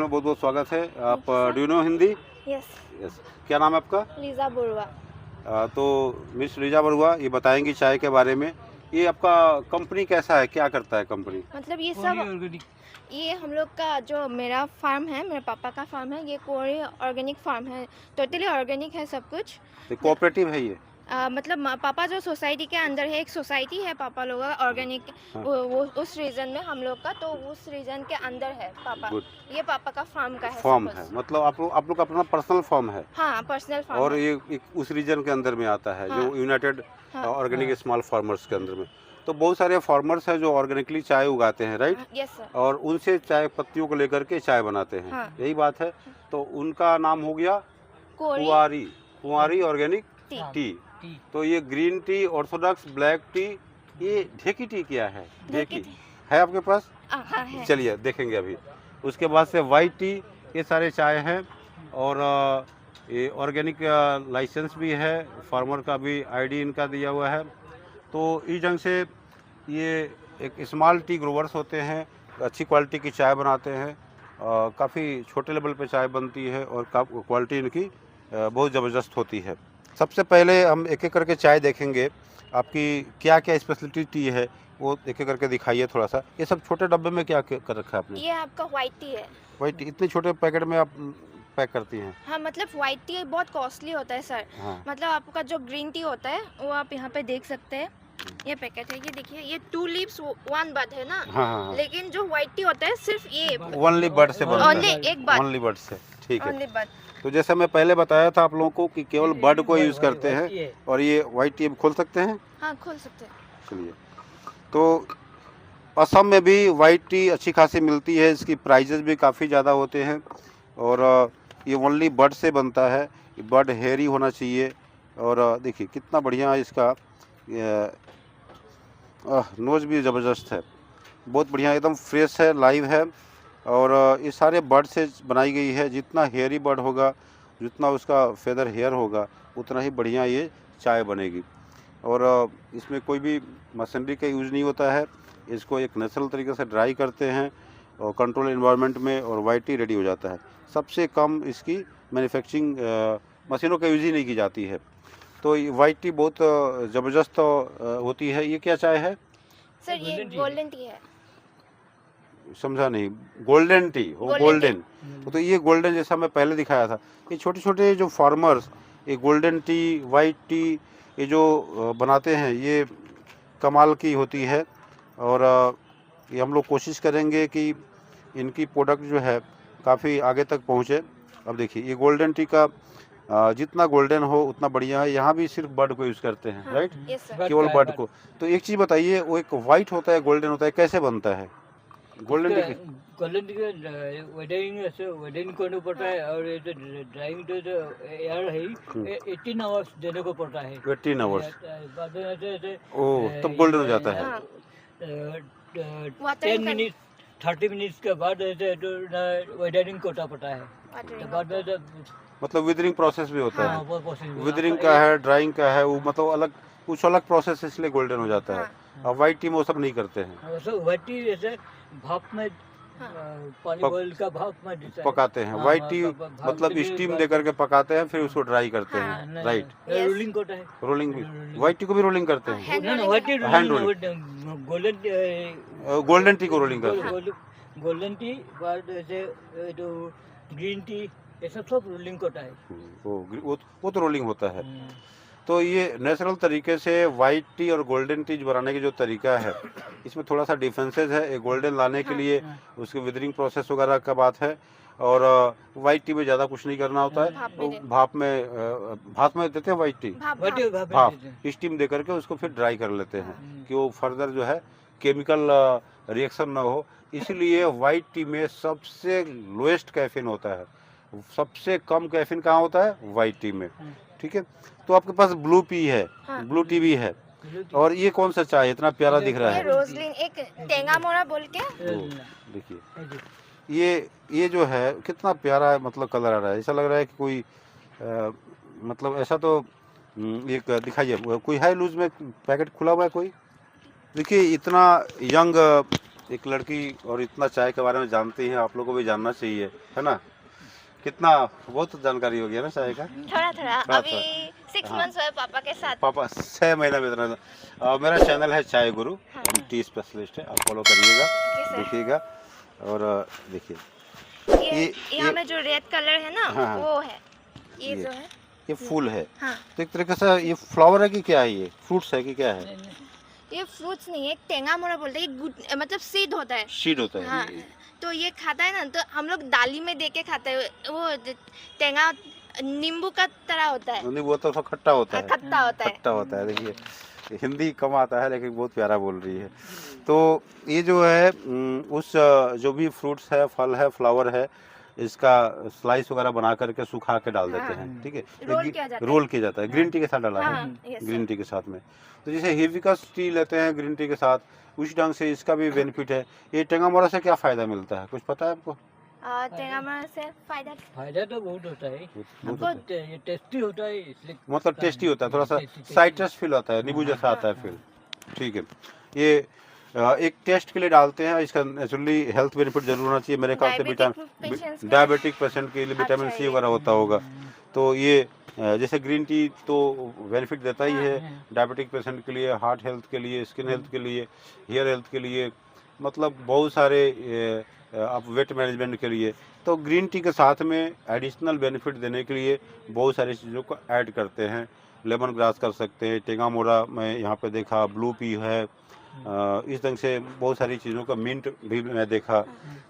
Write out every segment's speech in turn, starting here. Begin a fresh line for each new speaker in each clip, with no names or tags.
में बहुत बहुत स्वागत है। आप do you know Hindi?
Yes.
Yes. क्या नाम है आपका?
लीजा बरुआ।
तो मिस लीजा बरुआ ये बताएंगी चाय के बारे में। ये आपका कंपनी कैसा है, क्या करता है कंपनी?
मतलब ये सब ये हम लोग का जो मेरा फार्म है, मेरे पापा का फार्म है, ये कोई ऑर्गेनिक फार्म है, टोटली ऑर्गेनिक है सब कुछ।
तो कोऑपरेटिव है ये?
मतलब पापा जो सोसाइटी के अंदर है, एक सोसाइटी है पापा लोग का ऑर्गेनिक।
हाँ।
वो उस रीजन में हम लोग का, तो उस रीजन के अंदर है पापा।
गुड।
ये पापा का फार्म का है।
फॉर्म है, मतलब आप लोग का अपना पर्सनल फॉर्म है?
हाँ, पर्सनल फार्म
और
है।
ये उस रीजन के अंदर में आता है,
हाँ।
जो यूनाइटेड
हाँ।
ऑर्गेनिक स्मॉल फार्मर्स के अंदर में। तो बहुत सारे फार्मर्स हैं जो ऑर्गेनिकली चाय उगाते हैं, राइट?
Yes sir.
और उनसे चाय पत्तियों को लेकर के चाय बनाते हैं।
हाँ।
यही बात है। तो उनका नाम हो गया
कोरी
कुंवारी ऑर्गेनिक
टी।
टी। तो ये green tea, Orthodox black T, ये ढेकी टी क्या है? ढेकी है आपके पास?
हाँ है।
चलिए देखेंगे अभी। उसके बाद से वाइट टी, ये सारे चाय हैं। और ये ऑर्गेनिक लाइसेंस भी है, फार्मर का भी आईडी इनका दिया हुआ है। तो इस ढंग से ये एक स्मॉल टी ग्रोवर्स होते हैं, अच्छी क्वालिटी की चाय बनाते हैं। काफ़ी छोटे लेवल पे चाय बनती है और क्वालिटी इनकी बहुत ज़बरदस्त होती है। सबसे पहले हम एक एक करके चाय देखेंगे। आपकी क्या क्या स्पेशलिटी टी है वो एक एक करके दिखाइए थोड़ा सा। ये सब छोटे डब्बे में क्या कर रखा है आपने?
ये आपका व्हाइट टी है।
वाइट टी इतने छोटे पैकेट में आप पैक करती हैं?
हाँ, मतलब व्हाइट टी बहुत कॉस्टली होता है सर।
हाँ।
मतलब आपका जो ग्रीन टी होता है वो आप यहाँ पे देख सकते हैं। ये पैकेट है, ये देखिए, ये 2 लीव्स 1 बड है ना।
हाँ हाँ।
लेकिन जो व्हाइट टी होता है सिर्फ ये
ओनली बड से बनता
ओनली
है?
एक बड।
ओनली बड से, ठीक है।
ओनली बड।
तो जैसे मैं पहले बताया था आप लोगों को कि केवल बड को यूज़ करते हैं। और ये वाइट टी खोल सकते हैं?
हाँ, खोल सकते हैं।
चलिए। तो असम में भी वाइट टी अच्छी खासी मिलती है, इसकी प्राइजेस भी काफ़ी ज़्यादा होते हैं। और ये ओनली बड से बनता है। बड हेयरी होना चाहिए। और देखिए कितना बढ़िया इसका नोज़ भी ज़बरदस्त है, बहुत बढ़िया, एकदम फ्रेश है, लाइव है। और ये सारे बड से बनाई गई है। जितना हेयरी बड होगा, जितना उसका फेदर हेयर होगा, उतना ही बढ़िया ये चाय बनेगी। और इसमें कोई भी मशीनरी का यूज़ नहीं होता है। इसको एक नेचुरल तरीके से ड्राई करते हैं और कंट्रोल एनवायरनमेंट में, और वाइट टी रेडी हो जाता है। सबसे कम इसकी मैन्युफैक्चरिंग मशीनों का यूज़ ही नहीं की जाती है। तो ये वाइट टी बहुत ज़बरदस्त होती है। ये क्या चाय है
सर? ये गोल्डन टी है।
समझा नहीं। गोल्डन टी हो? गोल्डन। तो ये गोल्डन जैसा मैं पहले दिखाया था। ये छोटे छोटे जो फार्मर्स ये गोल्डन टी, वाइट टी ये जो बनाते हैं, ये कमाल की होती है। और ये हम लोग कोशिश करेंगे कि इनकी प्रोडक्ट जो है काफ़ी आगे तक पहुँचे। अब देखिए ये गोल्डन टी का जितना गोल्डन हो उतना बढ़िया है। यहाँ भी सिर्फ बड को यूज़ करते हैं, राइट?
Yes sir.
केवल बड को। तो एक चीज़ बताइए, वो एक वाइट होता है, गोल्डन होता है, कैसे बनता है golden tea?
Golden tea wedding करना पड़ता है, और ये ड्राइंग तो जो एयर है 18 आवर्स देने को पड़ता है।
18 आवर्स?
बाद में ऐसे
ओह, तब गोल्डन हो जाता है।
हाँ।
10 मिनट 30 मिनट्स के बाद ऐसे वेडिंग करना पड़ता है। तो बाद में
मतलब विदरिंग प्रोसेस भी होता
हाँ,
है?
वो possible।
विदरिंग का है, ड्राइंग का है, वो मतलब अलग कुछ अलग प्रोसेस, इसलिए गोल्डन हो जाता है। और वाइट टी में वो सब नहीं करते हैं,
व्हाइट टी जैसे भाप में पानी बॉईल का भाप में
पकाते हैं। वाइट टी मतलब स्टीम दे करके पकाते हैं, फिर उसको ड्राई करते हैं, राइट?
रोलिंग करता है।
रोलिंग भी, वाइट टी को भी रोलिंग करते हैं?
White T
hand
golden
golden tea को रोलिंग करते हैं।
गोल्डन टी बाद जैसे जो ग्रीन टी ये सब रोलिंग करता है।
वो तो रोलिंग होता है। तो ये नेचुरल तरीके से वाइट टी और गोल्डन टी बनाने की जो तरीका है, इसमें थोड़ा सा डिफरेंसेस है। ये गोल्डन लाने के लिए उसके विदरिंग प्रोसेस वगैरह का बात है। और वाइट टी में ज़्यादा कुछ नहीं करना होता है। तो भाप में देते हैं वाइट टी, भाप स्टीम दे करके उसको फिर ड्राई कर लेते हैं कि वो फर्दर जो है केमिकल रिएक्शन ना हो। इसलिए वाइट टी में सबसे लोएस्ट कैफीन होता है। सबसे कम कैफीन कहाँ होता है? वाइट टी में, ठीक है। तो आपके पास ब्लू टी है, ब्लू टी भी है। और ये कौन सा चाय इतना प्यारा दिख रहा
ये
है?
रोजलिन, एक टेंगा मोरा बोल के।
देखिए ये जो है कितना प्यारा है, मतलब कलर आ रहा है। ऐसा लग रहा है कि कोई मतलब ऐसा तो एक दिखाइए, कोई है लूज में पैकेट खुला हुआ है कोई? देखिए इतना यंग एक लड़की और इतना चाय के बारे में जानती है, आप लोगों को भी जानना चाहिए, है ना? कितना बहुत जानकारी हो गया ना चाय का।
थोड़ा थोड़ा
थोड़ा
अभी
थोड़ा।
6
हाँ।
मंथ्स हुए पापा के साथ।
पापा 6 महीना में इतना। मेरा चैनल है चाय गुरु,
हाँ।
हम टी स्पेशलिस्ट है, आप फॉलो करिएगा,
ओके सर।
देखिएगा। और देखिए
ये
ये
यहाँ में जो रेड कलर है ना
हाँ, हाँ।
वो है, ये
ये
जो है।
ये फूल है,
हाँ,
तो एक तरीके से ये फ्लावर है कि क्या है, ये फ्रूट्स है कि क्या है?
ये फ्रूट्स नहीं है, एक टेंगा मोड़ा बोलते हैं, ये मतलब सीड होता है।
सीड होता है।
हाँ, तो ये खाता है ना, तो हम लोग दाली में दे के खाते हैं। वो टेंगा नींबू का तरह होता है,
नहीं वो तो थोड़ा खट्टा होता है,
खट्टा होता है।
खट्टा होता है। देखिए हिंदी कम आता है लेकिन बहुत प्यारा बोल रही है। तो ये जो है उस जो भी फ्रूट्स है, फल है, फ्लावर है, इसका स्लाइस वगैरह बना करके सुखा के डाल देते हैं, ठीक है।
रोल किया जाता है।
रोल किया जाता है, ग्रीन टी के साथ डाला है,
हाँ, yes, sir।
ग्रीन टी के साथ में। तो जैसे हिबिस्कस टी लेते हैं ग्रीन टी के साथ, उस ढंग से इसका भी बेनिफिट है। ये टेंगा मोरा से क्या फायदा मिलता है, कुछ पता है आपको?
टेंगा मोड़ा से फायदा
फायदा तो बहुत होता है,
बहुत
बहुत
होता है।
ये टेस्टी होता है इसलिए
मतलब टेस्टी होता है, थोड़ा सा
टेस्टी
साइट्रस फील आता है, नींबू जैसा आता है फील, ठीक है। ये एक टेस्ट के लिए डालते हैं, इसका नेचुरली हेल्थ बेनिफिट जरूर होना चाहिए मेरे ख्याल से। डायबिटिक पेशेंट के लिए विटामिन सी वगैरह होता होगा, तो ये जैसे ग्रीन टी तो बेनिफिट देता ही है डायबिटिक पेशेंट के लिए, हार्ट हेल्थ के लिए, स्किन हेल्थ के लिए, हेयर हेल्थ के लिए, मतलब बहुत सारे आप वेट मैनेजमेंट के लिए। तो ग्रीन टी के साथ में एडिशनल बेनिफिट देने के लिए बहुत सारी चीज़ों को ऐड करते हैं। लेमन ग्रास कर सकते हैं, टेंगा मोरा में यहाँ पे देखा, ब्लू पी है, इस ढंग से बहुत सारी चीज़ों का, मिंट भी मैं देखा।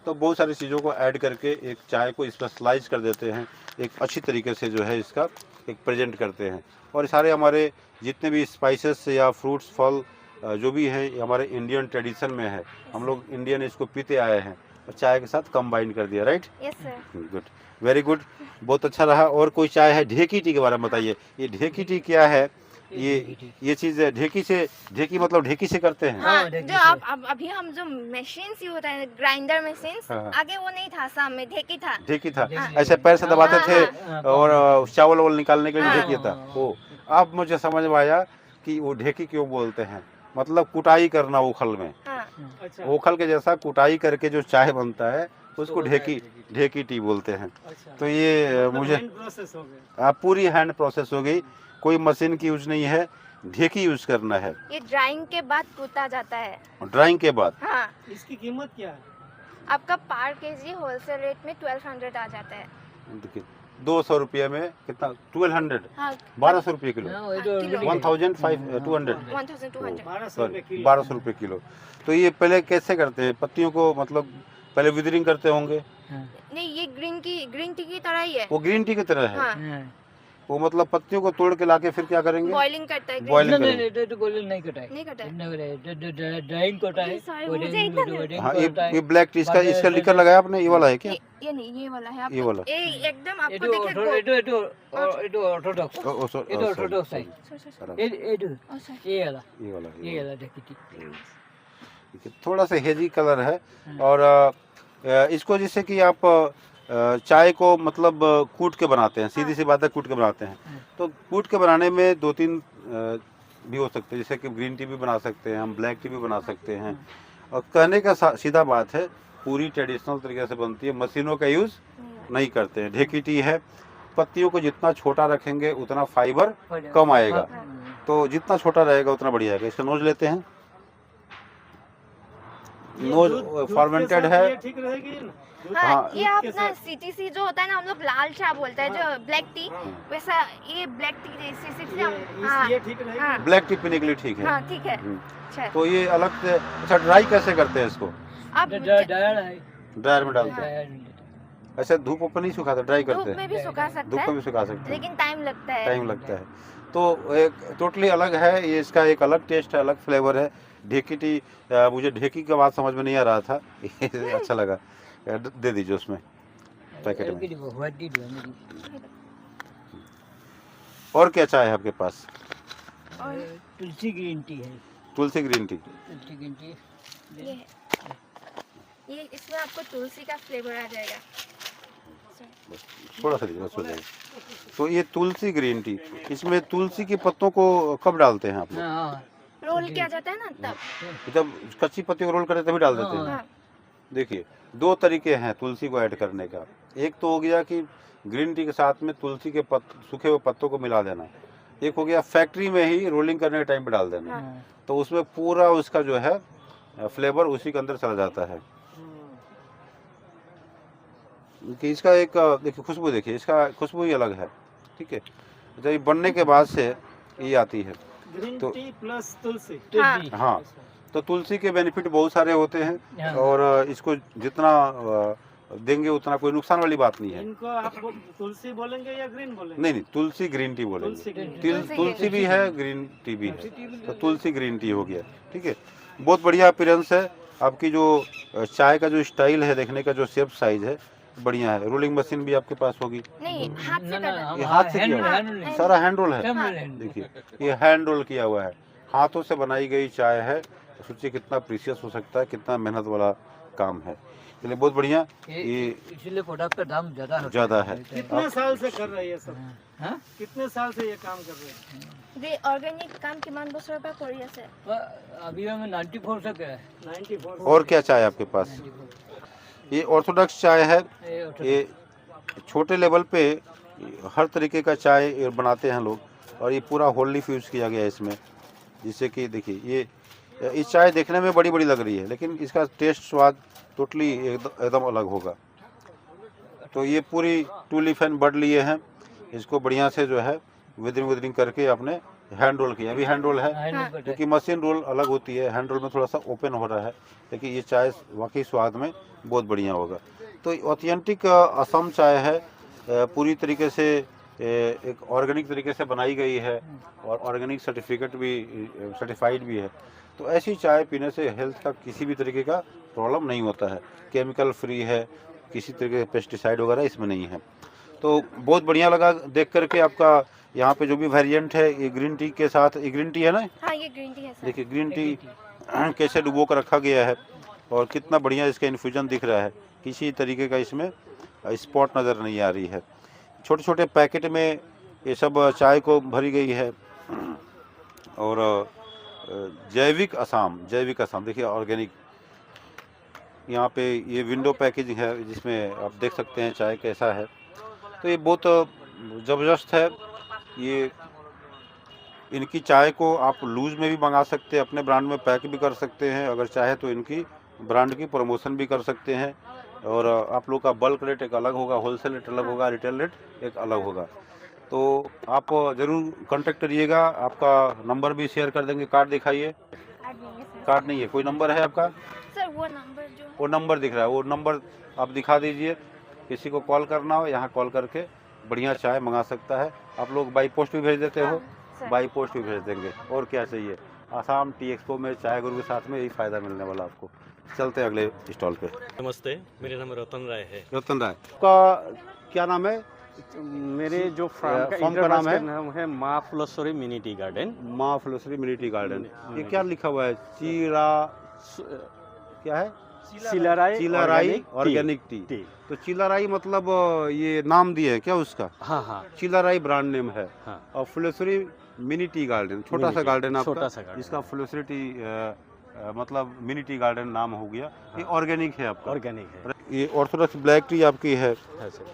तो बहुत सारी चीज़ों को ऐड करके एक चाय को इस पर स्लाइस कर देते हैं, एक अच्छी तरीके से जो है इसका एक प्रेजेंट करते हैं। और सारे हमारे जितने भी स्पाइसेस या फ्रूट्स, फल जो भी हैं, ये हमारे इंडियन ट्रेडिशन में है। हम लोग इंडियन इसको पीते आए हैं और चाय के साथ कंबाइन कर दिया, right?
Yes sir.
Good, very good, बहुत अच्छा रहा। और कोई चाय है ढेकी टी के बारे में बताइए, ये ढेकी टी क्या है? ये चीज़ ढेकी से, ढेकी मतलब ढेकी से करते हैं?
हाँ,
ढेकी
जो
से।
आप अभी हम जो मशीन्स ही होता है, ग्राइंडर मशीन्स,
हाँ।
आगे वो नहीं था, सामने ढेकी था।
ढेकी था,
ढेकी।
ऐसे पैर से दबाते
हाँ,
थे और चावल वावल निकालने के लिए
हाँ।
ढेकी था। ओ, अब मुझे समझ में आया कि वो ढेकी क्यों बोलते हैं, मतलब कुटाई करना ओखल में,
हाँ,
ओखल के जैसा कुटाई करके जो चाय बनता है उसको ढेकी टी बोलते हैं। तो ये मुझे पूरी हैंड प्रोसेस हो गई, कोई मशीन की यूज नहीं है, ढेकी यूज करना है।
ये ड्राइंग के बाद कूटा जाता है।
ड्राइंग के बाद
हाँ,
इसकी कीमत क्या है?
आपका पर केजी होलसेल रेट में 1200 आ जाता है।
देखिए 200 रुपये में कितना, 1200,
हाँ,
1200 रुपये किलो,
हाँ, वो तो
किलो।
1200,
1200।
सॉरी 1200 रुपये किलो। तो ये पहले कैसे करते हैं पत्तियों को, मतलब पहले विदरिंग करते होंगे?
नहीं, ये ग्रीन टी की तरह ही है।
वो ग्रीन टी की तरह है।
हाँ,
वो मतलब पत्तियों को तोड़ के लाके फिर क्या करेंगे?
बॉइलिंग करता है।
Boiling
नहीं
करेंगे।
नहीं नहीं, तो गोल्डन नहीं कटा है,
नहीं कटा है।
ड्राइंग कटा है,
ये सारे मुझे एकदम-
वेडिंग
हाँ,
कटा है।
ये ब्लैक टी, इसका
बाद-
लिकर लगाया आपने, ये वाला है क्या?
ये नहीं, ये वाला है।
ये वाला।
एकदम आपको
ಇದು
देखे
ಇದು ಆರ್ಥೋಡಾಕ್ಸ್
ओ, ओ, sorry,
ಇದು
sorry,
ಆರ್ಥೋಡಾಕ್स है
sorry,
ಇದು ये वाला
ये वाला,
ये वाला देखिए
ठीक है। थोड़ा सा हेजी कलर है। और इसको जैसे कि आप चाय को मतलब कूट के बनाते हैं, सीधी सी बात है, कूट के बनाते हैं। तो कूट के बनाने में 2-3 भी हो सकते हैं, जैसे कि ग्रीन टी भी बना सकते हैं हम, ब्लैक टी भी बना सकते हैं। और कहने का सीधा बात है, पूरी ट्रेडिशनल तरीके से बनती है, मशीनों का यूज़ नहीं करते हैं। ढेकी टी है, पत्तियों को जितना छोटा रखेंगे उतना फाइबर कम आएगा, तो जितना छोटा रहेगा उतना बढ़िया आएगा। इसका नोज लेते हैं, नोज फॉर्मेंटेड है।
ठीक रहेगी ना?
हाँ, ये अपना CTC जो होता है ना, हम लोग लाल चाय बोलते हैं, जो ब्लैक टी, वैसा ये ब्लैक टी CTC। हाँ,
ये ठीक रहेगी।
हाँ,
ब्लैक टी पीने के लिए ठीक है।
हाँ, ठीक है। अच्छा,
तो ये अलग से। अच्छा, ड्राई कैसे करते हैं इसको?
आप
डायर है,
ड्रायर में डालते हैं?
डायर
ऐसे धूप ऊपर नहीं सुखाते, ड्राई
धूप
करते
में
हैं?
भी सुखा सकते
धूप में
हैं,
भी सुखा सकते हैं,
लेकिन टाइम लगता है।
टाइम लगता है। तो एक टोटली अलग है ये, इसका एक अलग टेस्ट है, अलग फ्लेवर है। ढेकी टी, मुझे ढेकी का बात समझ में नहीं आ रहा था अच्छा लगा, दे दीजिए उसमें पैकेट में। और क्या चाय है आपके पास?
और
तुलसी ग्रीन टी है,
तुलसी ग्रीन टी।
तुलसी ग्रीन टी
ये है, ये इसमें आपको तुलसी का फ्लेवर आ जाएगा।
थोड़ा सा दीजिए, बस हो जाएगा। तो ये तुलसी ग्रीन टी, इसमें तुलसी के पत्तों को कब डालते हैं आप लोग?
हाँ
रोल किया जाता है ना तब।
जब कच्ची पत्ती को रोल करते तभी डाल देते हैं।
हाँ
देखिए, दो तरीके हैं तुलसी को ऐड करने का। एक तो हो गया कि ग्रीन टी के साथ में तुलसी के सूखे हुए पत्तों को मिला देना। एक हो गया फैक्ट्री में ही रोलिंग करने के टाइम पे डाल देना।
हाँ।
तो उसमें पूरा उसका जो है फ्लेवर उसी के अंदर चला जाता है। कि इसका एक देखिए खुशबू, देखिए इसका खुशबू ही अलग है। ठीक है, जब ये बनने के बाद से ये आती है
ग्रीन
तो
टी प्लस तुलसी।
हाँ।
हाँ, तो तुलसी के बेनिफिट बहुत सारे होते हैं
हाँ।
और इसको जितना देंगे उतना कोई नुकसान वाली बात नहीं है।
इनको आप तुलसी बोलेंगे या ग्रीन बोलेंगे?
नहीं, तुलसी ग्रीन टी बोलेंगे।
तुलसी green tea।
तुलसी भी है, ग्रीन टी भी है, तो तुलसी ग्रीन टी हो गया। ठीक है, बहुत बढ़िया अपीयरेंस है। आपकी जो चाय का जो स्टाइल है, देखने का जो शेप साइज है, बढ़िया है। रोलिंग मशीन भी आपके पास होगी।
नहीं, हाथ से करना है।
ये हाथ से किया हुआ है, सारा हैंड रोल है। देखिए, ये हैंड रोल किया हुआ है, हाथों से बनाई गई चाय है। सोचिए कितना प्रीशियस हो सकता है, कितना मेहनत वाला काम है। चलिए, बहुत बढ़िया। ये
इसलिए प्रोडक्ट का दाम
ज़्यादा है।
कितने साल से कर रहे हैं ये सब?
हाँ?
कितने साल से ये काम कर रहे हैं?
যে অর্গানিক কাম কিমান বছৰৰ পৰা কৰি আছে?
अभी हमें 94 तक है।
94
और क्या चाय आपके पास? ये ऑर्थोडॉक्स चाय है। ये छोटे लेवल पे हर तरीके का चाय बनाते हैं लोग, और ये पूरा होल लीफ यूज़ किया गया है इसमें, जिससे कि देखिए ये चाय देखने में बड़ी बड़ी लग रही है, लेकिन इसका टेस्ट स्वाद टोटली एकदम अलग होगा। तो ये पूरी टू लीफ एंड बड लिए हैं, इसको बढ़िया से जो है विदरिंग करके आपने हैंड रोल किया। अभी हैंड रोल है, क्योंकि मशीन रोल अलग होती है, हैंड रोल में थोड़ा सा ओपन हो रहा है, लेकिन ये चाय वाकई स्वाद में बहुत बढ़िया होगा। तो ऑथेंटिक असम चाय है, पूरी तरीके से एक ऑर्गेनिक तरीके से बनाई गई है, और ऑर्गेनिक सर्टिफिकेट भी सर्टिफाइड भी है। तो ऐसी चाय पीने से हेल्थ का किसी भी तरीके का प्रॉब्लम नहीं होता है। केमिकल फ्री है, किसी तरीके के पेस्टिसाइड वगैरह इसमें नहीं है। तो बहुत बढ़िया लगा देख करके। आपका यहाँ पे जो भी वेरिएंट है, ये ग्रीन टी के साथ, ये ग्रीन टी है ना?
हाँ, ये ग्रीन टी है सर।
देखिए ग्रीन टी कैसे डुबो कर रखा गया है, और कितना बढ़िया इसका इन्फ्यूजन दिख रहा है। किसी तरीके का इसमें स्पॉट नज़र नहीं आ रही है। छोटे छोटे पैकेट में ये सब चाय को भरी गई है। और जैविक असम देखिए, ऑर्गेनिक। यहाँ पे ये विंडो पैकेजिंग है, जिसमें आप देख सकते हैं चाय कैसा है। तो ये बहुत ज़बरदस्त है। ये इनकी चाय को आप लूज में भी मंगा सकते हैं, अपने ब्रांड में पैक भी कर सकते हैं। अगर चाहे तो इनकी ब्रांड की प्रमोशन भी कर सकते हैं। और आप लोग का बल्क रेट एक अलग होगा, होलसेल रेट अलग होगा, रिटेल रेट एक अलग होगा। तो आप ज़रूर कांटेक्ट करिएगा। आपका नंबर भी शेयर कर देंगे। कार्ड दिखाइए। कार्ड नहीं है, कोई नंबर है आपका?
सर वो नंबर जो
वो नंबर दिख रहा है, वो नंबर आप दिखा दीजिए। किसी को कॉल करना हो, यहाँ कॉल करके बढ़िया चाय मंगा सकता है। आप लोग बाई पोस्ट भी भेज देते हो?
सर।
बाई पोस्ट भी भेज देंगे। और क्या चाहिए? आसाम टी एक्सपो में चाय गुरु के साथ में यही फ़ायदा मिलने वाला आपको। चलते हैं अगले स्टॉल पे।
नमस्ते, मेरा नाम रतन राय है।
रतन राय का क्या नाम है?
मेरे जो फार्म
फार्म का नाम है?
माँ फुलेश्वरी मिनी टी गार्डन।
माँ फुलेश्वरी मिनी टी गार्डन। ये क्या लिखा हुआ है? चीरा क्या है? चिलाराई ऑर्गेनिक टी। तो चिलाराई मतलब ये नाम दिए है क्या उसका?
हाँ हाँ
चिलाराई ब्रांड नेम है।
हाँ।
और फुलेश्वरी मिनी टी गार्डन, छोटा सा गार्डन आपका,
छोटा सा गार्डन,
जिसका फुलेश्वरी टी मतलब मिनी टी गार्डन नाम हो गया। ये ऑर्गेनिक है आपका?
ऑर्गेनिक है।
ये ऑर्थोडॉक्स ब्लैक टी आपकी है।
हाँ सर।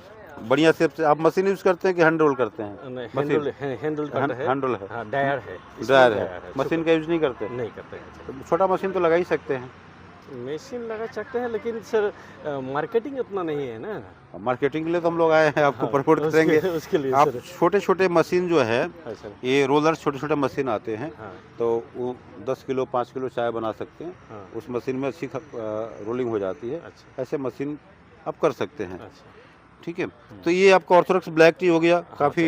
बढ़िया से आप मशीन यूज करते हैं कि हैंड रोल करते हैं?
हैंडल करता है।
हैंड रोल है।
हाँ, ड्रायर है।
ड्रायर है, मशीन का यूज नहीं करते?
नहीं करते हैं।
तो छोटा मशीन तो लगा ही सकते हैं।
मशीन लगा सकते हैं, लेकिन सर मार्केटिंग उतना नहीं है ना।
मार्केटिंग के लिए तो हम लोग आए हैं, आपको प्रमोट करेंगे।
उसके लिए
आप
सर।
छोटे छोटे मशीन जो है,
हाँ सर।
ये रोलर छोटे छोटे मशीन आते हैं,
हाँ
तो वो 10 किलो 5 किलो चाय बना सकते हैं।
हाँ।
उस मशीन में अच्छी रोलिंग हो जाती है।
अच्छा
ऐसे मशीन आप कर सकते हैं।
अच्छा।
ठीक है, तो ये आपका ऑर्थोडॉक्स ब्लैक टी हो गया। काफ़ी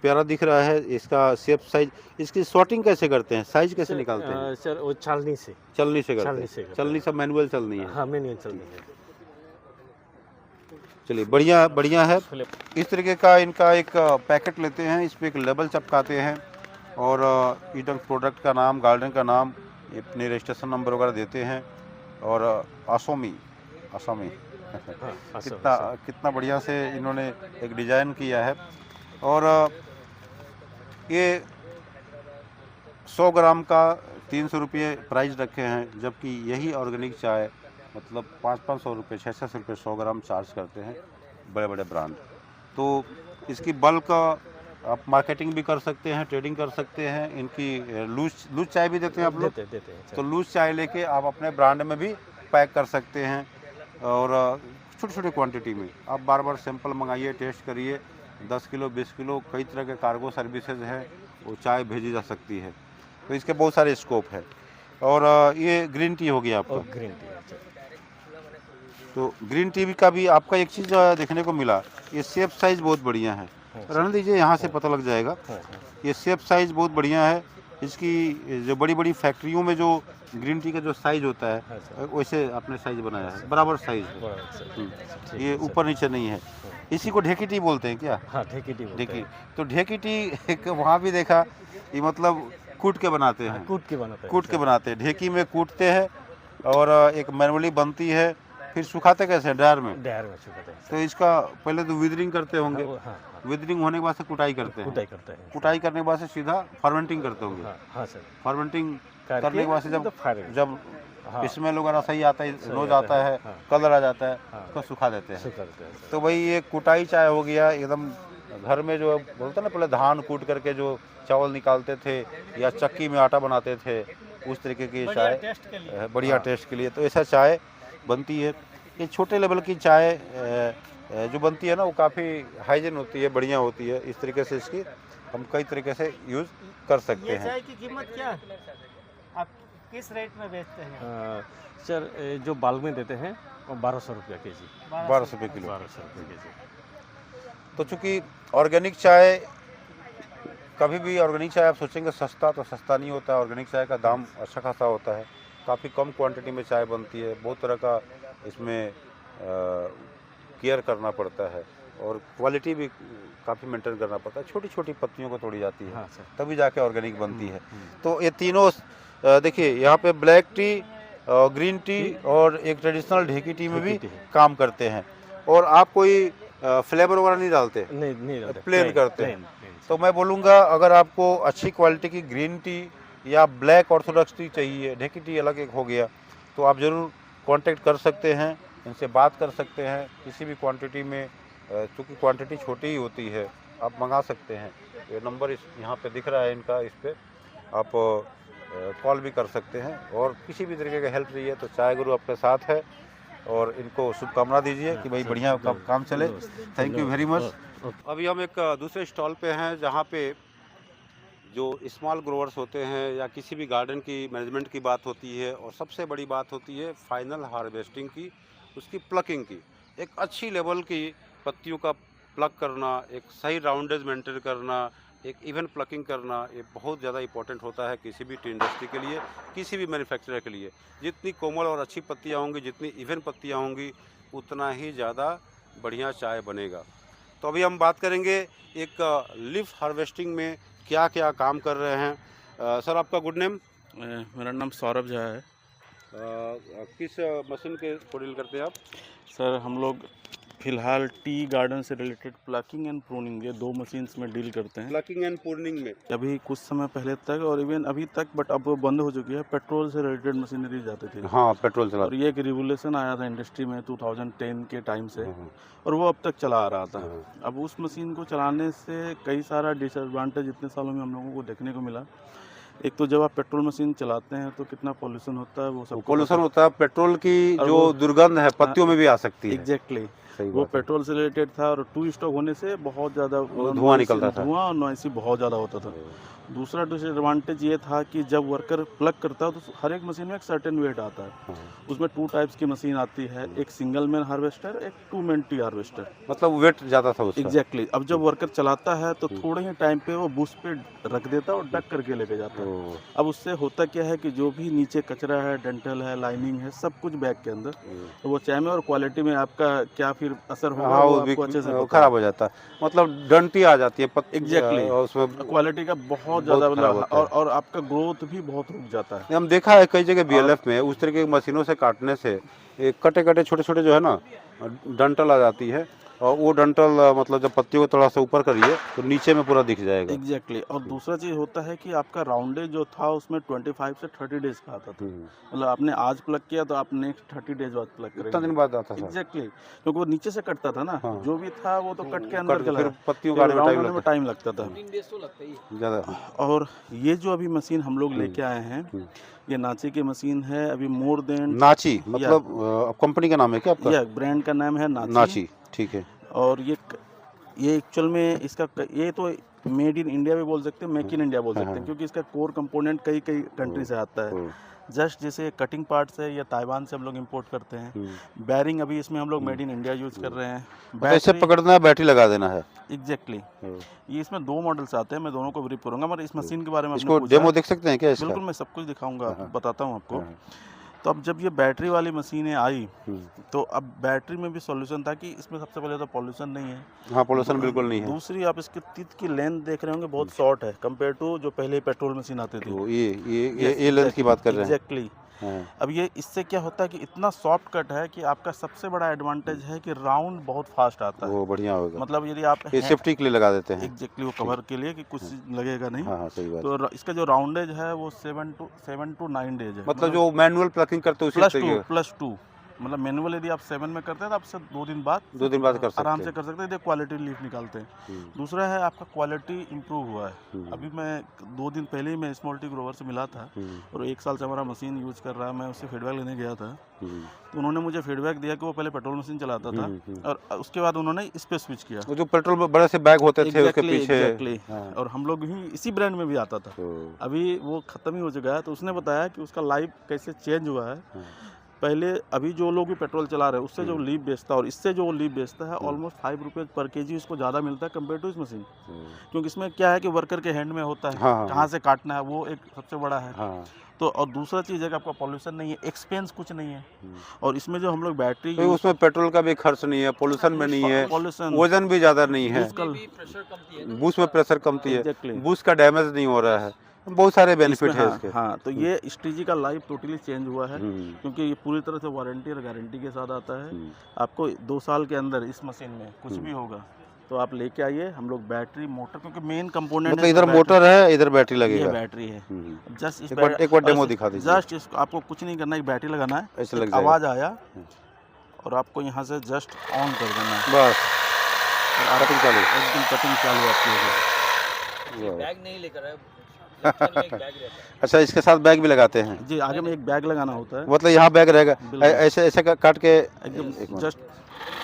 प्यारा दिख रहा है। इसका शेप साइज, इसकी सॉर्टिंग कैसे करते हैं, साइज कैसे निकालते हैं?
सर वो चालनी से
चलनी से करते
चलनी से
हैं?
करते
चलनी सब मैनुअल चलनी है।
हाँ, मैनुअल चलनी है।
चलिए, बढ़िया बढ़िया है। इस तरीके का इनका एक पैकेट लेते हैं, इस पे एक लेबल चिपकाते हैं, और ईटम प्रोडक्ट का नाम, गार्डन का नाम, अपने रजिस्ट्रेशन नंबर वगैरह देते हैं। और असमी कितना बढ़िया से इन्होंने एक डिज़ाइन किया है। और ये 100 ग्राम का 300 रुपये प्राइस रखे हैं, जबकि यही ऑर्गेनिक चाय मतलब 500-500 रुपये 600 रुपये 100 ग्राम चार्ज करते हैं बड़े बड़े ब्रांड। तो इसकी बल्क आप मार्केटिंग भी कर सकते हैं, ट्रेडिंग कर सकते हैं। इनकी लूज चाय भी देते हैं आप लोग,
देते हैं
तो लूज चाय लेके आप अपने ब्रांड में भी पैक कर सकते हैं और छोटी छोटी क्वांटिटी में आप बार बार सैंपल मंगाइए, टेस्ट करिए। 10 किलो 20 किलो कई तरह के कार्गो सर्विसेज हैं, वो चाय भेजी जा सकती है। तो इसके बहुत सारे स्कोप है। और ये ग्रीन टी हो गया आपका।
और ग्रीन टी।
तो ग्रीन टी का भी आपका एक चीज़ देखने को मिला, ये शेप साइज़ बहुत बढ़िया है। रहने दीजिए, यहाँ से पता लग जाएगा। ये शेप साइज़ बहुत बढ़िया है। इसकी जो बड़ी बड़ी फैक्ट्रियों में जो ग्रीन टी का जो साइज़ होता है वैसे आपने साइज़ बनाया है, बराबर साइज़ है। ये ऊपर नीचे नहीं है। इसी को ढेकी टी बोलते हैं क्या?
हाँ, ढेकी टी बोलते
ढेकी।
हैं।
तो ढेकी टी एक वहाँ भी देखा, ये मतलब कूट के बनाते हैं,
कूट के बनाते हैं।
कूट के बनाते हैं। ढेकी में कूटते हैं और एक मैनुअली बनती है, फिर सुखाते कैसे हैं? ड्रायर में।
ड्रायर में सुखाते हैं।
तो इसका पहले तो विदरिंग करते होंगे।
हाँ,
विदरिंग होने के बाद से कुटाई करते हैं।
कुटाई करते हैं।
कुटाई करने के बाद से सीधा फर्मेंटिंग करते होंगे।
हाँ सर।
फर्मेंटिंग करने के बाद से जब
हाँ,
इसमें वगैरह सही आता है, नोज आता है,
हाँ,
कलर आ जाता है,
हाँ,
तो सुखा देते हैं।
सुखा देते हैं।
तो भाई ये कुटाई चाय हो गया एकदम। घर में जो बोलते ना, पहले धान कूट करके जो चावल निकालते थे या चक्की में आटा बनाते थे, उस तरीके की
बढ़िया
चाय
टेस्ट के लिए।
बढ़िया टेस्ट के लिए। तो ऐसा चाय बनती है। ये छोटे लेवल की चाय जो बनती है ना, वो काफ़ी हाइजीन होती है, बढ़िया होती है। इस तरीके से इसकी हम कई तरीके से यूज़ कर सकते
ये
हैं।
चाय की कीमत क्या है? आप किस रेट में बेचते हैं?
सर, जो बाल में देते हैं वो 1200 रुपया के जी।
1200 रुपये किलो।
1200 रुपये के जी।
तो चूँकि ऑर्गेनिक चाय, कभी भी ऑर्गेनिक चाय आप सोचेंगे सस्ता, तो सस्ता नहीं होता है। ऑर्गेनिक चाय का दाम अच्छा खासा होता है। काफ़ी कम क्वांटिटी में चाय बनती है। बहुत तरह का इसमें केयर करना पड़ता है और क्वालिटी भी काफ़ी मेंटेन करना पड़ता है। छोटी छोटी पत्तियों को तोड़ी जाती है,
हाँ सर।
तभी जाके ऑर्गेनिक बनती है। तो ये तीनों देखिए, यहाँ पे ब्लैक टी, ग्रीन टी और एक ट्रेडिशनल ढेकी टी में भी
ढेकी टी है।
काम करते हैं। और आप कोई फ्लेवर वगैरह नहीं डालते,
नहीं डालते,
प्लेन करते हैं।
प्लेन।
तो मैं बोलूँगा, अगर आपको अच्छी क्वालिटी की ग्रीन टी या ब्लैक ऑर्थोडॉक्स टी चाहिए, ढेकी टी अलग एक हो गया, तो आप ज़रूर कांटेक्ट कर सकते हैं, इनसे बात कर सकते हैं। किसी भी क्वांटिटी में, चूँकि क्वांटिटी छोटी ही होती है, आप मंगा सकते हैं। ये नंबर यहाँ पे दिख रहा है इनका, इस पर आप कॉल भी कर सकते हैं। और किसी भी तरीके का हेल्प चाहिए तो चाय गुरु आपके साथ है। और इनको शुभकामना दीजिए कि भाई बढ़िया काम चले। Thank you very much. अभी हम एक दूसरे स्टॉल पे हैं, जहाँ पे जो स्मॉल ग्रोवर्स होते हैं या किसी भी गार्डन की मैनेजमेंट की बात होती है, और सबसे बड़ी बात होती है फाइनल हार्वेस्टिंग की, उसकी प्लकिंग की। एक अच्छी लेवल की पत्तियों का प्लक करना, एक सही राउंडेज मेंटेन करना, एक इवन प्लकिंग करना, ये बहुत ज़्यादा इंपॉर्टेंट होता है किसी भी टी इंडस्ट्री के लिए, किसी भी मैन्युफैक्चरर के लिए। जितनी कोमल और अच्छी पत्तियाँ होंगी, जितनी इवन पत्तियाँ होंगी, उतना ही ज़्यादा बढ़िया चाय बनेगा। तो अभी हम बात करेंगे एक लीफ हार्वेस्टिंग में क्या क्या काम कर रहे हैं। सर, आपका गुड नेम?
मेरा नाम सौरभ झा है।
किस मशीन के को डील करते हैं आप?
सर, हम लोग फ़िलहाल टी गार्डन से रिलेटेड प्लकिंग एंड प्रूनिंग, ये 2 मशीन्स में डील करते हैं।
प्लकिंग एंड प्रूनिंग में
अभी कुछ समय पहले तक और इवन अभी तक, बट अब वो बंद हो चुकी है। पेट्रोल से रिलेटेड मशीनरी जाते थे।
हाँ, पेट्रोल चला।
और ये एक रिवोल्यूशन आया था इंडस्ट्री में 2010 के टाइम से, और वो अब तक चला आ रहा था। अब उस मशीन को चलाने से कई सारा डिसएडवांटेज इतने सालों में हम लोगों को देखने को मिला। एक तो जब आप पेट्रोल मशीन चलाते हैं तो कितना पॉल्यूशन होता है, वो सब
पॉल्यूशन होता है। पेट्रोल की जो दुर्गंध है पत्तियों में भी आ सकती है।
एग्जैक्टली,
सही
वो
बात है।
पेट्रोल से रिलेटेड था। और 2 स्टॉक होने से बहुत ज़्यादा
धुआं निकलता था।
धुआं और नॉइसी बहुत ज़्यादा होता था। दूसरा डिसएडवांटेज ये था कि जब वर्कर प्लग करता है तो हर एक मशीन में एक सर्टेन वेट आता है। उसमें 2 टाइप्स की मशीन आती है, एक सिंगल मैन हार्वेस्टर, एक 2 मैन टी हार्वेस्टर।
मतलब वेट ज़्यादा था उसका।
एग्जैक्टली। अब जब वर्कर चलाता है तो थोड़े ही टाइम पे वो बूस्ट पे रख देता है और डक करके लेके जाता है। अब उससे होता क्या है कि जो भी नीचे कचरा है, डेंटल है, लाइनिंग है, सब कुछ बैग के अंदर, तो वो चाय में और क्वालिटी में आपका क्या फिर असर होगा,
हाँ,
वो
वो
आपको अच्छे से
खराब हो जाता है। मतलब डंटी आ जाती है पत्ती।
Exactly।
उसमें
क्वालिटी का बहुत ज़्यादा
खराब होता है।
और आपका ग्रोथ भी बहुत रुक जाता है।
हम देखा है कई जगह बीएलएफ में उस तरीके की मशीनों से काटने से कटे कटे छोटे छोटे जो है ना डंटल आ जाती है, और वो डंटल मतलब जब पत्तियों को थोड़ा सा ऊपर करिए तो नीचे में पूरा दिख जाएगा।
एग्जैक्टली। और दूसरा चीज़ होता है कि आपका राउंडेज जो था उसमें 25 से 30 डेज का आता था। मतलब आपने आज प्लग किया तो आप नेक्स्ट 30 डेज बाद प्लग
इतना
करेंगे।
दिन बाद आता था।
एग्जैक्टली, क्योंकि वो नीचे से कटता था ना,
हाँ।
जो भी था वो तो कट के अंदर चला
फिर पत्तियों का
टाइम लगता था।
ज़्यादा।
और ये जो अभी मशीन हम लोग लेके आए हैं, ये नाची की मशीन है। अभी मोर देन
नाची मतलब कंपनी का नाम है क्या आपका?
या ब्रांड का नाम है नाची।
नाची, ठीक है।
और ये एक्चुअल में इसका ये तो मेड इन इंडिया भी बोल सकते हैं, मेक इन इंडिया बोल सकते हैं, क्योंकि इसका कोर कंपोनेंट कई कंट्री से आता है। जस्ट जैसे कटिंग पार्ट्स है या ताइवान से हम लोग इंपोर्ट करते हैं। बैरिंग अभी इसमें हम लोग मेड इन इंडिया यूज़ कर रहे हैं।
ऐसे पकड़ना है, बैटरी लगा देना है।
एग्जैक्टली। ये इसमें 2 मॉडल्स आते हैं, मैं दोनों को ब्रीफ करूंगा। मगर इस मशीन के बारे में
इसको डेमो देख सकते हैं क्या इसका?
बिल्कुल, मैं सब कुछ दिखाऊंगा, बताता हूँ आपको। तो अब जब ये बैटरी वाली मशीनें आई तो अब बैटरी में भी सॉल्यूशन था कि इसमें सबसे पहले तो पॉल्यूशन नहीं है।
हाँ, पॉल्यूशन बिल्कुल नहीं है।
दूसरी, आप इसकी टिथ की लेंथ देख रहे होंगे, बहुत शॉर्ट है कंपेयर टू जो पहले पेट्रोल मशीन आती थी।
तो ये लेंथ की बात कर रहे हैं।
एग्जैक्टली। अब ये इससे क्या होता है कि इतना सॉफ्ट कट है कि आपका सबसे बड़ा एडवांटेज है कि राउंड बहुत फास्ट आता है।
वो बढ़िया होगा।
मतलब यदि आप
ये सेफ्टी के लिए लगा देते हैं।
एग्जैक्टली, वो कवर के लिए कि कुछ लगेगा नहीं।
हाँ, सही बात।
तो इसका जो राउंडेज है वो 7 to 9 डेज है।
मतलब जो मैनुअल प्लगिंग करते हैं उसी तरीके
+2 मतलब मैनुअल यदि आप 7 में करते हैं तो आपसे 2 दिन बाद
कर सकते
आराम
हैं।
से कर सकते हैं। ये क्वालिटी लीफ निकालते हैं। दूसरा है आपका क्वालिटी इम्प्रूव हुआ है। अभी मैं 2 दिन पहले ही मैं स्मॉल टी ग्रोवर से मिला था और 1 साल से हमारा मशीन यूज़ कर रहा है। मैं उससे फीडबैक लेने गया था तो उन्होंने मुझे फीडबैक दिया कि वो पहले पेट्रोल मशीन चलाता था और उसके बाद उन्होंने इस पे स्विच किया।
वो जो पेट्रोल में बड़े से बैग होते थे उसके पीछे।
एग्जैक्टली। और हम लोग ही इसी ब्रांड में भी आता था। अभी वो ख़त्म ही हो चुका है। तो उसने बताया कि उसका लाइफ कैसे चेंज हुआ है। पहले अभी जो लोग भी पेट्रोल चला रहे हैं उससे जो लीफ बेचता है और इससे जो लीफ बेचता है ऑलमोस्ट 5 रुपीज़ पर केजी इसको ज़्यादा मिलता है कंपेयर टू इस मशीन। क्योंकि इसमें क्या है कि वर्कर के हैंड में होता है, कहाँ से काटना है, वो एक सबसे बड़ा है। तो और दूसरा चीज़ है कि आपका पॉल्यूशन नहीं है, एक्सपेंस कुछ नहीं है। और इसमें जो हम लोग बैटरी
तो उसमें पेट्रोल का भी खर्च नहीं है, पॉल्यूशन में नहीं है, वजन भी ज़्यादा नहीं है, बूस्ट में प्रेशर कमती है, बूस्ट का डैमेज नहीं हो रहा है, बहुत सारे बेनिफिट है इसके।
हाँ, तो ये STG का लाइफ टोटली चेंज हुआ है क्योंकि ये पूरी तरह से वारंटी और गारंटी के साथ आता है। आपको 2 साल के अंदर इस मशीन में कुछ भी होगा तो आप लेके आइए। हम लोग बैटरी मोटर, क्योंकि मेन कंपोनेंट
मतलब इधर मोटर है, इधर बैटरी लगेगा।
ये बैटरी है। जस्ट
एक बार डेमो दिखा दीजिए।
जस्ट आपको कुछ नहीं करना है, बैटरी लगाना है,
ऐसे लग जाएगा।
आवाज़ आया और आपको यहाँ से जस्ट ऑन कर देना है,
बस कटिंग चालू,
एकदम कटिंग चालू आपकी।
बैग नहीं लेकर आए,
अच्छा, इसके साथ बैग भी लगाते हैं
जी, आगे में एक बैग लगाना होता है।
मतलब यहाँ बैग रहेगा, ऐसे ऐसे काट के
एकदम जस्ट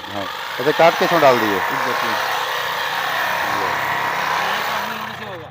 हाँ, ऐसे काट के इसमें डाल दिए।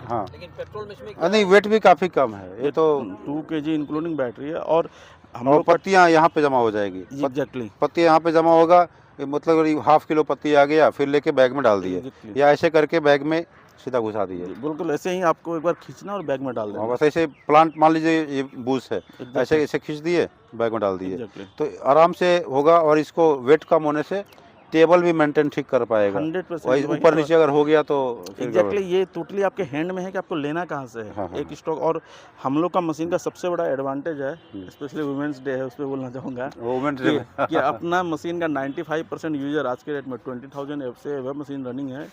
हाँ,
लेकिन पेट्रोल में इसमें
नहीं वेट भी काफ़ी कम है, ये तो
2 kg इंक्लूडिंग बैटरी है। और हम
और
लोग
पत्तियाँ यहाँ पे जमा हो जाएगी।
एग्जैक्टली
पत्ती यहाँ पे जमा होगा, मतलब करीब ½ किलो पत्ती आ गया, फिर लेके बैग में डाल दिए या ऐसे करके बैग में सीधा घुसा दिए।
बिल्कुल ऐसे ही आपको एक बार खींचना और बैग में डाल देना।
बस ऐसे प्लांट, मान लीजिए ये बूस्ट है, ऐसे ऐसे खींच दिए, बैग में डाल दिए तो आराम से होगा। और इसको वेट कम होने से टेबल भी मेंटेन ठीक कर पाएगा।
100%
ऊपर नीचे अगर हो गया तो
एग्जैक्टली ये टोटली आपके हैंड में है कि आपको लेना कहाँ से है। एक स्टॉक। और हम लोग का मशीन का सबसे बड़ा एडवांटेज है, स्पेशली वुमेंस डे है उस पर बोलना चाहूँगा कि अपना मशीन का 95% यूजर आज के डेट में 20,000 से वेब मशीन रनिंग है,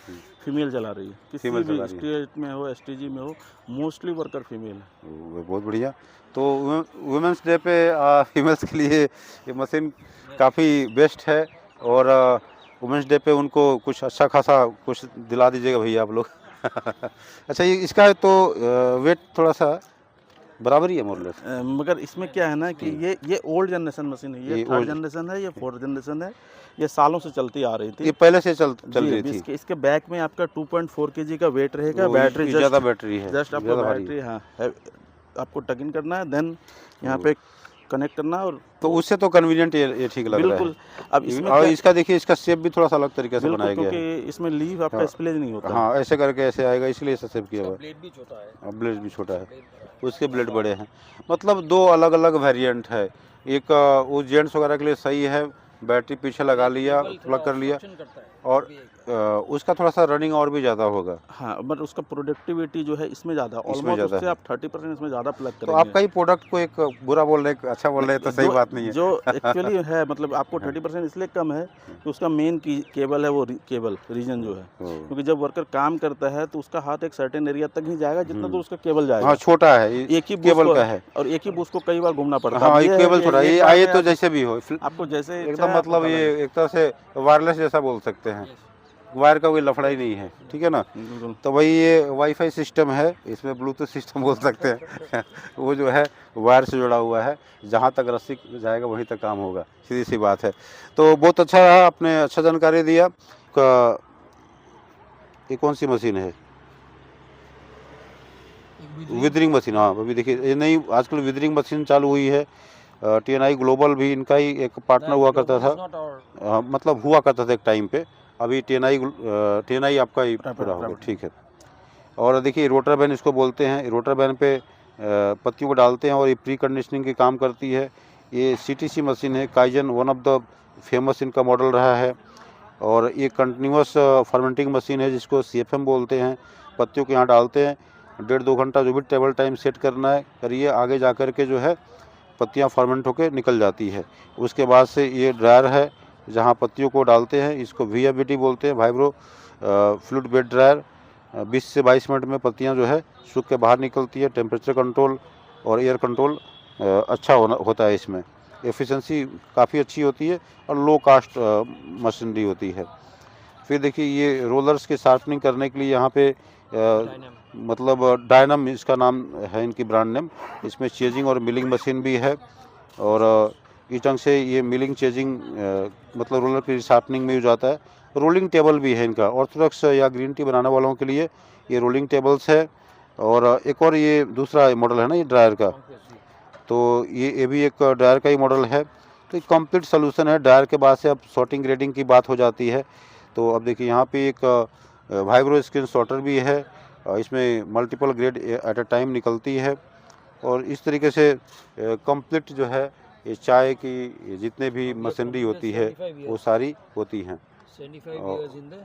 फीमेल चला रही है। किसी भी स्टेट में हो, STG में हो, मोस्टली वर्कर फीमेल है।
बहुत बढ़िया। तो वुमेंस डे पे फीमेल्स के लिए ये मशीन काफ़ी बेस्ट है और वुमेंस डे पे उनको कुछ अच्छा खासा कुछ दिला दीजिएगा भैया आप लोग। अच्छा, ये इसका तो वेट थोड़ा सा बराबर ही है मोरलेस,
मगर इसमें क्या है ना कि ये ओल्ड जनरेशन मशीन है, ये 3rd जनरेशन है, ये 4th जनरेशन है, ये सालों से चलती आ रही थी।
ये पहले से चल रही थी।
इसके बैक में आपका 2.4 kg का वेट रहेगा। बैटरी
ज़्यादा बैटरी है,
जस्ट आपको बैटरी हाँ आपको टग इन करना है, देन यहाँ पे कनेक्ट करना। और
तो उससे तो कन्वीनियंट ये ठीक लग रहा है।
बिल्कुल। अब इसमें
और इसका देखिए, इसका शेप भी थोड़ा सा अलग तरीके से बनाया गया है,
क्योंकि इसमें लीफ आपका स्प्लेज नहीं होता।
हाँ, ऐसे करके ऐसे आएगा, इसलिए ऐसा शेप किया हुआ है।
ब्लेड भी छोटा है,
ब्लेड भी छोटा है, उसके ब्लेड बड़े हैं। मतलब 2 अलग अलग वेरिएंट है। एक वो जेंट्स वगैरह के लिए सही है, बैटरी पीछे लगा लिया, प्लग कर लिया, और उसका थोड़ा सा रनिंग और भी ज़्यादा होगा।
हाँ, बट उसका प्रोडक्टिविटी जो है इसमें ज़्यादा,
इसमें
ऑलमोस्ट
ज़्यादा
उससे
है।
आप 30% इसमें ज़्यादा प्लग
तो
करेंगे।
आपका ही प्रोडक्ट को एक बुरा बोल रहे हैं, अच्छा बोल रहे हैं, तो सही
जो
बात नहीं है।
जो एक्चुअली है, मतलब आपको 30% इसलिए कम है कि उसका मेन केबल है, वो केबल रीजन जो है, क्योंकि जब वर्कर काम करता है तो उसका हाथ एक सर्टेन एरिया तक ही जाएगा जितना दूर उसका केबल जाएगा।
हाँ, छोटा है,
एक ही
केबल
बूस्ट
का है।
और एक ही बूस्ट को कई बार घूमना पड़ता है।
हाँ,
अब
ये
है
केबल
कि
छोटा,
एक
ये
बार
आए
में
तो
आप-
जैसे भी हो,
आपको जैसे इच्छा
एकदम
है आप
मतलब
निकाल
ये
लेंगे।
एक तरह से वायरलेस जैसा बोल सकते हैं, वायर का कोई लफड़ा ही नहीं है, ठीक है ना।
बिल्कुल।
तो भाई ये वाईफाई सिस्टम है, इसमें ब्लूटूथ सिस्टम बोल सकते हैं वो जो है वायर से जुड़ा हुआ है, जहाँ तक रस्सी जाएगा वहीं तक काम होगा, सीधी सी बात है। तो बहुत अच्छा रहा, आपने अच्छा जानकारी दिया। ये कौन सी मशीन है? Withering machine. हाँ, अभी देखिए ये नई आजकल विदरिंग मशीन चालू हुई है। TNI ग्लोबल भी इनका ही एक पार्टनर हुआ करता था, मतलब हुआ करता था एक टाइम पे। अभी TNI आपका ही पूरा हो गया, ठीक है। और देखिए रोटर बैन इसको बोलते हैं, रोटर बैन पे पत्तियों को डालते हैं और ये प्री कंडीशनिंग के काम करती है। ये CTC मशीन है, kaizen one of the famous इनका मॉडल रहा है। और ये कंटिन्यूस फर्मेंटिंग मशीन है जिसको CFM बोलते हैं। पत्तियों को यहाँ डालते हैं, 1.5-2 घंटा जो भी टेबल टाइम सेट करना है करिए, आगे जा कर के जो है पत्तियाँ फर्मेंट होकर निकल जाती है। उसके बाद से ये ड्रायर है जहाँ पत्तियों को डालते हैं, इसको VFBT बोलते हैं, वाइब्रो फ्लूइड बेड ड्रायर। 20 से 22 मिनट में पत्तियाँ जो है सूख के बाहर निकलती है। टेम्परेचर कंट्रोल और एयर कंट्रोल अच्छा होता है इसमें। एफिशिएंसी काफ़ी अच्छी होती है और लो कास्ट मशीनरी होती है। फिर देखिए ये रोलर्स के शार्पनिंग करने के लिए यहाँ पे मतलब डायनम इसका नाम है, इनकी ब्रांड नेम। इसमें चेजिंग और मिलिंग मशीन भी है और इस ढंग से ये मिलिंग चेजिंग मतलब रोलर की शार्पनिंग में यूज आता है। रोलिंग टेबल भी है इनका, ऑर्थोडॉक्स या ग्रीन टी बनाने वालों के लिए ये रोलिंग टेबल्स है। और एक और ये दूसरा मॉडल है ना ये ड्रायर का, तो ये भी एक ड्रायर का ही मॉडल है। तो एक कंप्लीट सोल्यूशन है। ड्रायर के बाद से अब सॉर्टिंग ग्रेडिंग की बात हो जाती है। तो अब देखिए यहाँ पे एक वाइब्रो स्क्रीन सॉर्टर भी है, इसमें multiple grade at a time निकलती है। और इस तरीके से कंप्लीट जो है ये चाय की जितने भी मशीनरी होती है वो सारी होती हैं।
75 years in the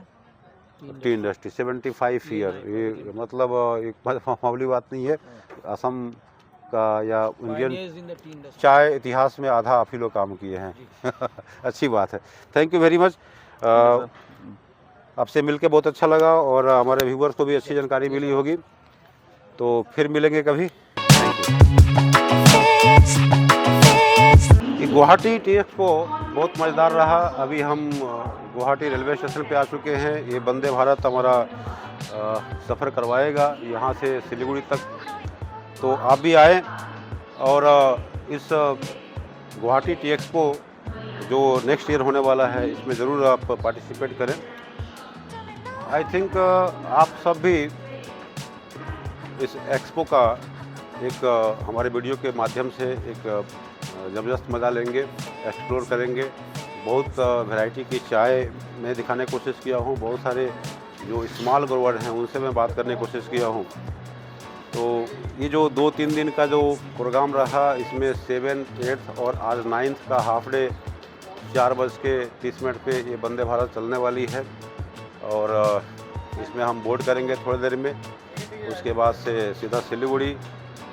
T industry 75 year, ये मतलब एक मामूली बात नहीं है। असम का या Indian
pioneers in the tea industry.
चाय इतिहास में आधा आप ही लोग काम किए हैं अच्छी बात है, थैंक यू वेरी मच। आपसे मिलके बहुत अच्छा लगा और हमारे व्यूवर्स को भी अच्छी जानकारी मिली होगी। तो फिर मिलेंगे कभी। ये गुवाहाटी टी एक्सपो बहुत मज़ेदार रहा। अभी हम गुवाहाटी रेलवे स्टेशन पे आ चुके हैं। ये वंदे भारत हमारा सफ़र करवाएगा यहाँ से सिलीगुड़ी तक। तो आप भी आए और इस गुवाहाटी टी एक्सपो जो नेक्स्ट ईयर होने वाला है इसमें ज़रूर आप पार्टिसिपेट करें। आई थिंक आप सब भी इस एक्सपो का एक हमारे वीडियो के माध्यम से एक ज़बरदस्त मज़ा लेंगे, एक्सप्लोर करेंगे। बहुत वैरायटी की चाय मैं दिखाने की कोशिश किया हूँ, बहुत सारे जो स्मॉल ग्रोवर हैं उनसे मैं बात करने की कोशिश किया हूँ। तो ये जो 2-3 दिन का जो प्रोग्राम रहा इसमें 7, 8 और आज 9th का हाफ डे 4:30 पे ये वंदे भारत चलने वाली है। और इसमें हम बोर्ड करेंगे थोड़ी देर में, उसके बाद से सीधा सिलीगुड़ी।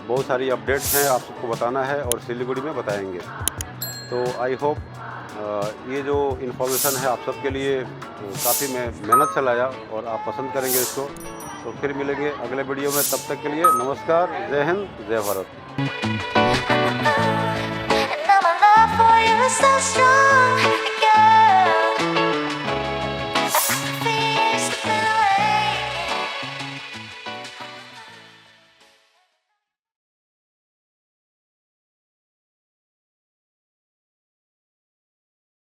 बहुत सारी अपडेट्स हैं आप सबको बताना है और सिलीगुड़ी में बताएंगे। तो आई होप ये जो इन्फॉर्मेशन है आप सबके लिए काफ़ी मैं मेहनत से लाया और आप पसंद करेंगे इसको। तो फिर मिलेंगे अगले वीडियो में, तब तक के लिए नमस्कार, जय हिंद, जय Bharat.
And now my love for you is so strong.